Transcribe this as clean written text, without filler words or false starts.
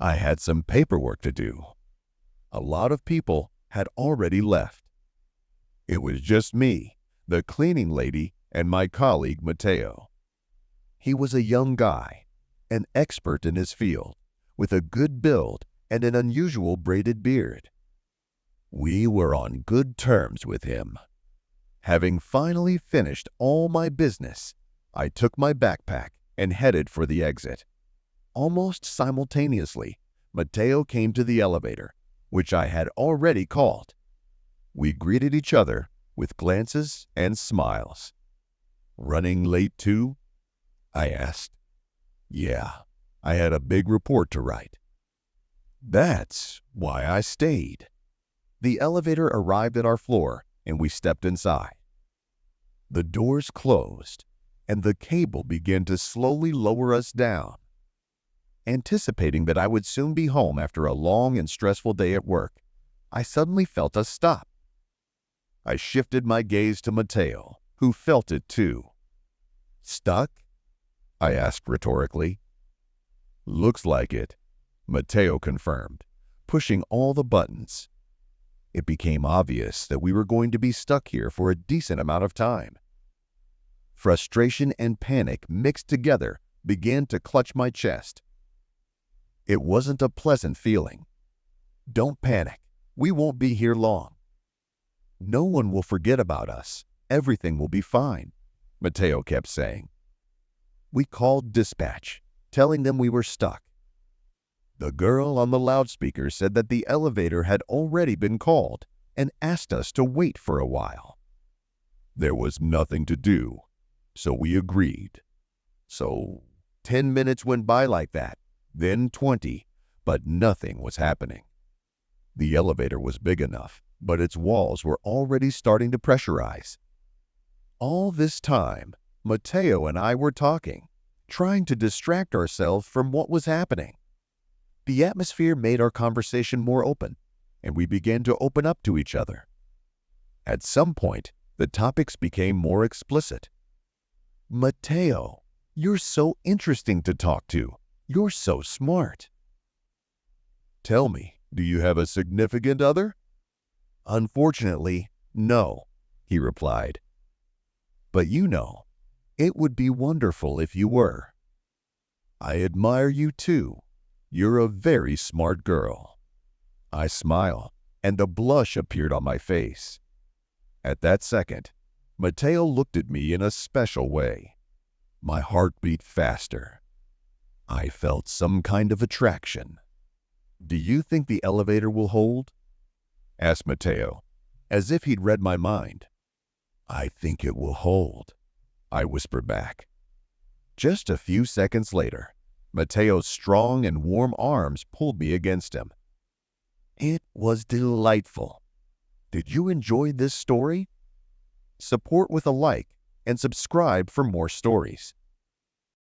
I had some paperwork to do. A lot of people had already left. It was just me, the cleaning lady, and my colleague Matteo. He was a young guy, an expert in his field, with a good build and an unusual braided beard. We were on good terms with him. Having finally finished all my business, I took my backpack and headed for the exit. Almost simultaneously, Matteo came to the elevator, which I had already called. We greeted each other with glances and smiles. "Running late too?" I asked. "Yeah, I had a big report to write." "That's why I stayed." The elevator arrived at our floor and we stepped inside. The doors closed and the cable began to slowly lower us down. Anticipating that I would soon be home after a long and stressful day at work, I suddenly felt us stop. I shifted my gaze to Matteo, who felt it too. "Stuck?" I asked rhetorically. "Looks like it," Matteo confirmed, pushing all the buttons. It became obvious that we were going to be stuck here for a decent amount of time. Frustration and panic mixed together began to clutch my chest. It wasn't a pleasant feeling. "Don't panic. We won't be here long." "No one will forget about us. Everything will be fine," Matteo kept saying. We called dispatch, telling them we were stuck. The girl on the loudspeaker said that the elevator had already been called and asked us to wait for a while. There was nothing to do, so we agreed. So 10 minutes went by like that, then 20, but nothing was happening. The elevator was big enough, but its walls were already starting to pressurize. All this time, Matteo and I were talking, trying to distract ourselves from what was happening. The atmosphere made our conversation more open, and we began to open up to each other. At some point, the topics became more explicit. "Matteo, you're so interesting to talk to. You're so smart." "Tell me, do you have a significant other?" "Unfortunately, no," he replied. "But you know, it would be wonderful if you were." "I admire you too. You're a very smart girl." I smiled, and a blush appeared on my face. At that second, Matteo looked at me in a special way. My heart beat faster. I felt some kind of attraction. "Do you think the elevator will hold?" asked Matteo, as if he'd read my mind. "I think it will hold," I whispered back. Just a few seconds later, Matteo's strong and warm arms pulled me against him. It was delightful. Did you enjoy this story? Support with a like and subscribe for more stories.